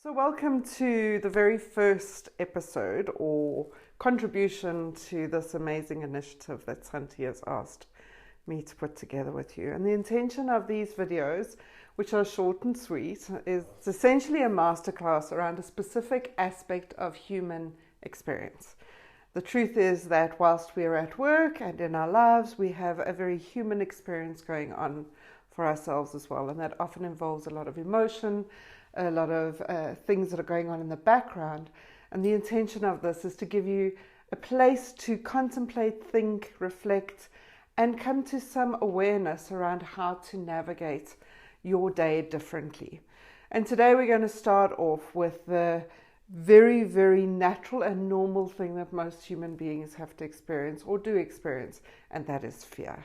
So welcome to the very first episode or contribution to this amazing initiative that Santi has asked me to put together with you. And the intention of these videos, which are short and sweet, is essentially a masterclass around a specific aspect of human experience. The truth is that whilst we are at work and in our lives, we have a very human experience going on for ourselves as well. And that often involves a lot of emotion, a lot of things that are going on in the background. And the intention of this is to give you a place to contemplate, think, reflect, and come to some awareness around how to navigate your day differently. And today we're going to start off with the very, very natural and normal thing that most human beings have to experience or do experience, and that is fear.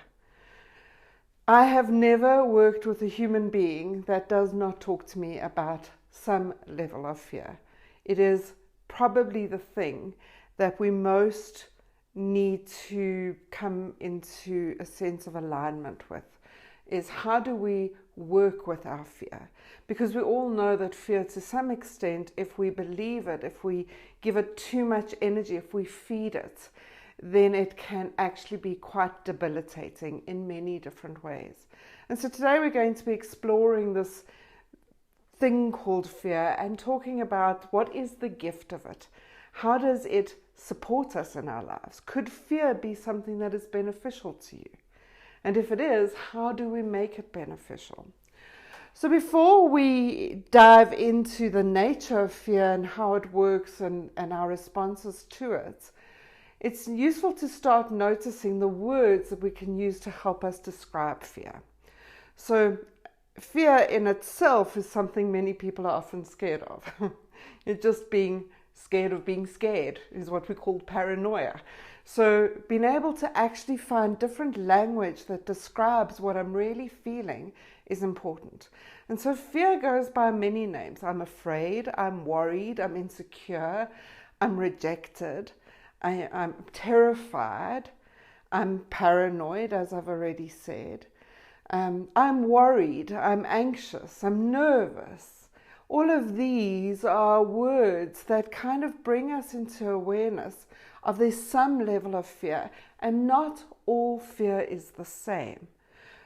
I have never worked with a human being that does not talk to me about some level of fear. It is probably the thing that we most need to come into a sense of alignment with, is how do we work with our fear? Because we all know that fear, to some extent, if we believe it, if we give it too much energy, if we feed it, then it can actually be quite debilitating in many different ways. And so today we're going to be exploring this thing called fear and talking about what is the gift of it. How does it support us in our lives? Could fear be something that is beneficial to you? And if it is, how do we make it beneficial? So before we dive into the nature of fear and how it works and our responses to it, it's useful to start noticing the words that we can use to help us describe fear. So fear in itself is something many people are often scared of. It's just being scared of being scared is what we call paranoia. So being able to actually find different language that describes what I'm really feeling is important. And so fear goes by many names. I'm afraid, I'm worried, I'm insecure, I'm rejected, I'm terrified, I'm paranoid, as I've already said. I'm worried, I'm anxious, I'm nervous. All of these are words that kind of bring us into awareness of there's some level of fear, and not all fear is the same.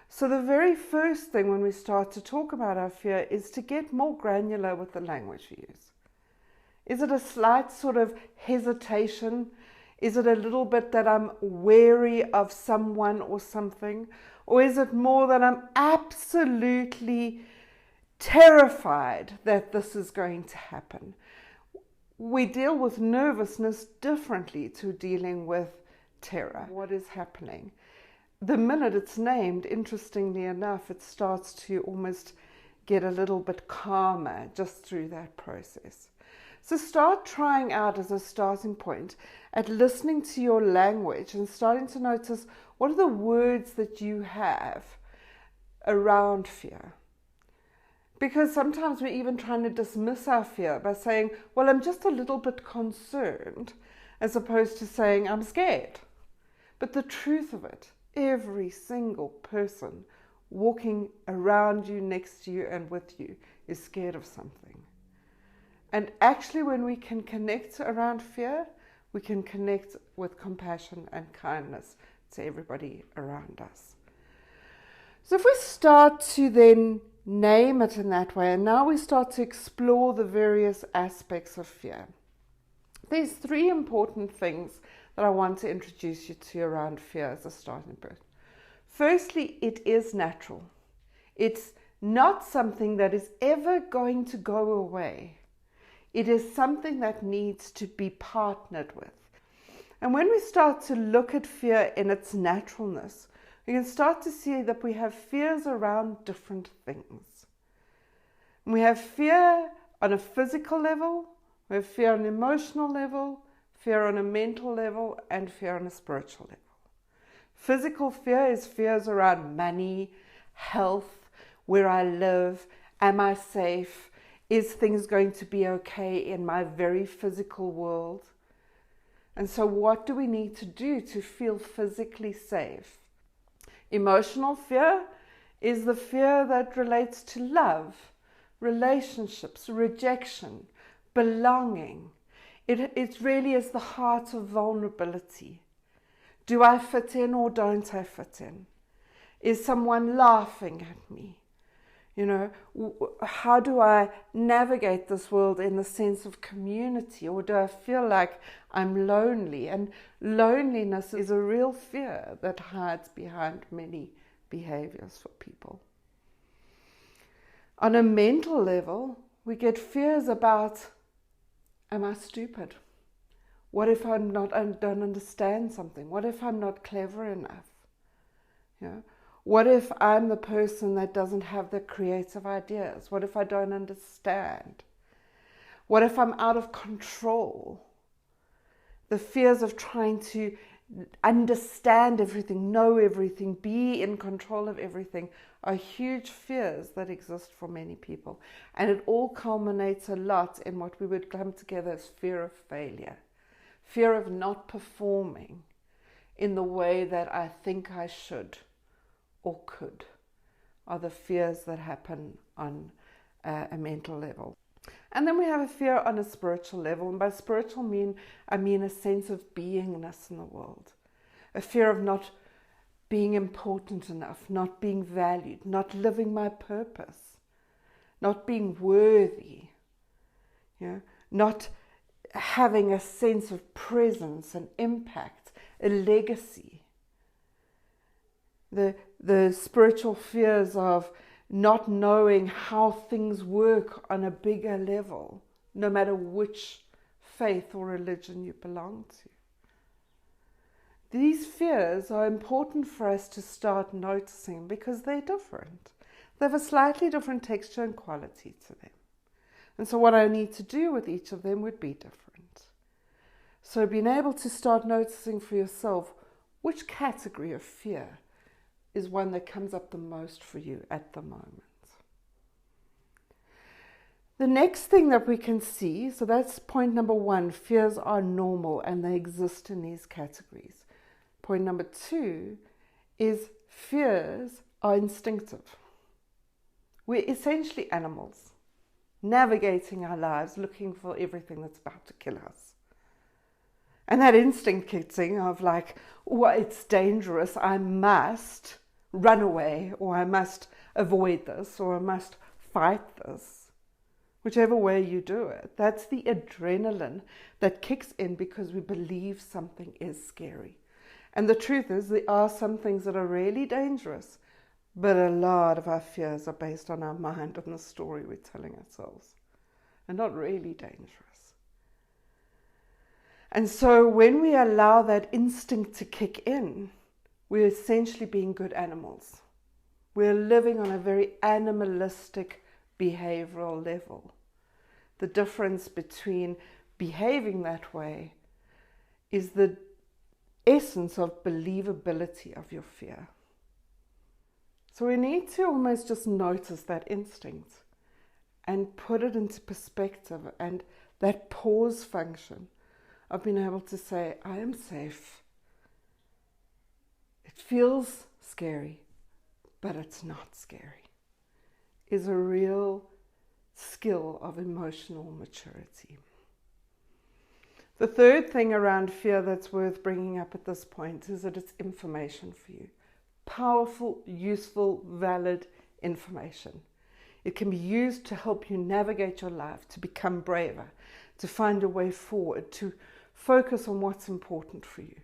So the very first thing when we start to talk about our fear is to get more granular with the language we use. Is it a slight sort of hesitation? Is it a little bit that I'm wary of someone or something? Or is it more that I'm absolutely terrified that this is going to happen? We deal with nervousness differently to dealing with terror. What is happening? The minute it's named, interestingly enough, it starts to almost get a little bit calmer just through that process. So start trying out as a starting point at listening to your language and starting to notice what are the words that you have around fear. Because sometimes we're even trying to dismiss our fear by saying, well, I'm just a little bit concerned, as opposed to saying, I'm scared. But the truth of it, every single person walking around you, next to you, and with you is scared of something. And actually, when we can connect around fear, we can connect with compassion and kindness to everybody around us. So if we start to then name it in that way, and now we start to explore the various aspects of fear, there's three important things that I want to introduce you to around fear as a starting point. Firstly, it is natural. It's not something that is ever going to go away. It is something that needs to be partnered with. And when we start to look at fear in its naturalness, we can start to see that we have fears around different things. We have fear on a physical level, we have fear on an emotional level, fear on a mental level, and fear on a spiritual level. Physical fear is fears around money, health, where I live, am I safe? Is things going to be okay in my very physical world? And so what do we need to do to feel physically safe? Emotional fear is the fear that relates to love, relationships, rejection, belonging. It really is the heart of vulnerability. Do I fit in or don't I fit in? Is someone laughing at me? You know, how do I navigate this world in the sense of community, or do I feel like I'm lonely? And loneliness is a real fear that hides behind many behaviors for people. On a mental level, we get fears about, am I stupid? What if I don't understand something? What if I'm not clever enough? You know, what if I'm the person that doesn't have the creative ideas? What if I don't understand? What if I'm out of control? The fears of trying to understand everything, know everything, be in control of everything are huge fears that exist for many people. And it all culminates a lot in what we would clump together as fear of failure, fear of not performing in the way that I think I should or could, are the fears that happen on a mental level. And then we have a fear on a spiritual level. And by spiritual I mean a sense of beingness in the world. A fear of not being important enough, not being valued, not living my purpose, not being worthy, you know, not having a sense of presence and impact, a legacy. The spiritual fears of not knowing how things work on a bigger level, no matter which faith or religion you belong to. These fears are important for us to start noticing because they're different. They have a slightly different texture and quality to them. And so what I need to do with each of them would be different. So being able to start noticing for yourself which category of fear is one that comes up the most for you at the moment. The next thing that we can see, so that's point number one, fears are normal and they exist in these categories. Point number two is fears are instinctive. We're essentially animals, navigating our lives, looking for everything that's about to kill us. And that instinct kicks in of like, oh, it's dangerous, I must run away, or I must avoid this, or I must fight this. Whichever way you do it, that's the adrenaline that kicks in because we believe something is scary. And the truth is, there are some things that are really dangerous, but a lot of our fears are based on our mind and the story we're telling ourselves, and not really dangerous. And so when we allow that instinct to kick in, we're essentially being good animals. We're living on a very animalistic behavioral level. The difference between behaving that way is the essence of believability of your fear. So we need to almost just notice that instinct and put it into perspective, and that pause function of being able to say, I am safe. It feels scary, but it's not scary, is a real skill of emotional maturity. The third thing around fear that's worth bringing up at this point is that it's information for you. Powerful, useful, valid information. It can be used to help you navigate your life, to become braver, to find a way forward, to focus on what's important for you.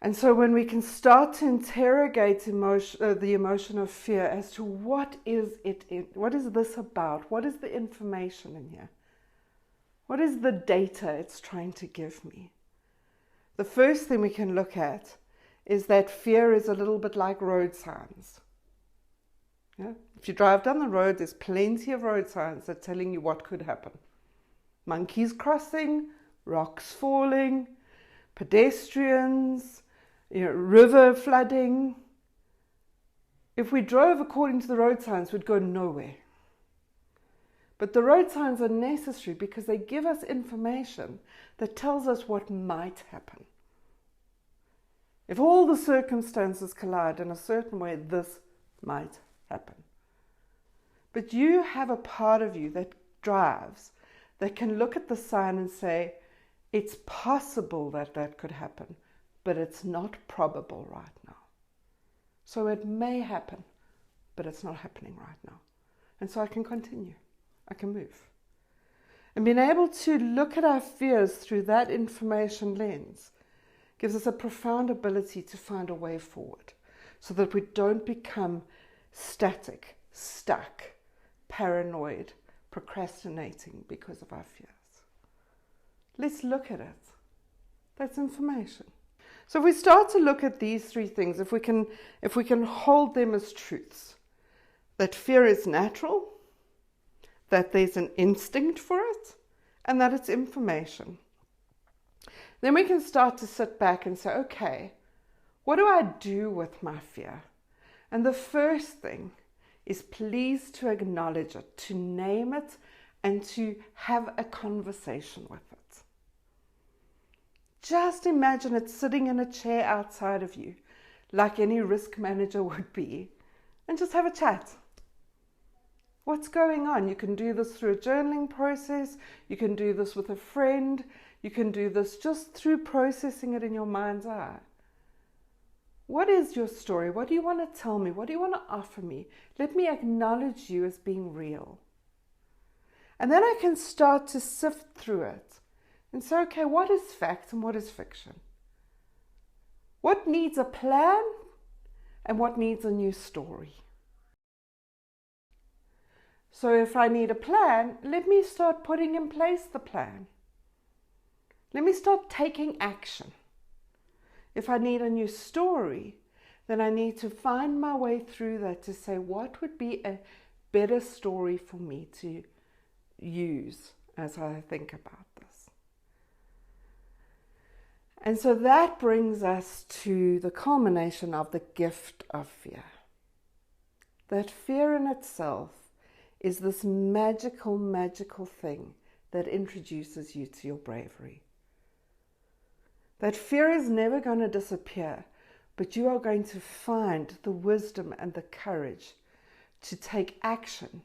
And so when we can start to interrogate the emotion of fear as to what is this about? What is the information in here? What is the data it's trying to give me? The first thing we can look at is that fear is a little bit like road signs. Yeah? If you drive down the road, there's plenty of road signs that are telling you what could happen. Monkeys crossing, rocks falling, pedestrians, river flooding. If we drove according to the road signs, we'd go nowhere. But the road signs are necessary because they give us information that tells us what might happen. If all the circumstances collide in a certain way, this might happen. But you have a part of you that drives, that can look at the sign and say, it's possible that that could happen, but it's not probable right now. So it may happen, but it's not happening right now. And so I can continue. I can move. And being able to look at our fears through that information lens gives us a profound ability to find a way forward so that we don't become static, stuck, paranoid, procrastinating because of our fears. Let's look at it. That's information. So if we start to look at these three things, if we can hold them as truths, that fear is natural, that there's an instinct for it, and that it's information, then we can start to sit back and say, okay, what do I do with my fear? And the first thing is please to acknowledge it, to name it, and to have a conversation with it. Just imagine it sitting in a chair outside of you, like any risk manager would be, and just have a chat. What's going on? You can do this through a journaling process. You can do this with a friend. You can do this just through processing it in your mind's eye. What is your story? What do you want to tell me? What do you want to offer me? Let me acknowledge you as being real. And then I can start to sift through it and say, okay, what is fact and what is fiction? What needs a plan and what needs a new story? So if I need a plan, let me start putting in place the plan. Let me start taking action. If I need a new story, then I need to find my way through that to say what would be a better story for me to use as I think about this. And so that brings us to the culmination of the gift of fear. That fear in itself is this magical, magical thing that introduces you to your bravery. That fear is never going to disappear, but you are going to find the wisdom and the courage to take action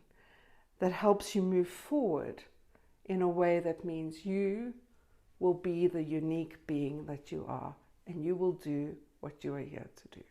that helps you move forward in a way that means you will be the unique being that you are, and you will do what you are here to do.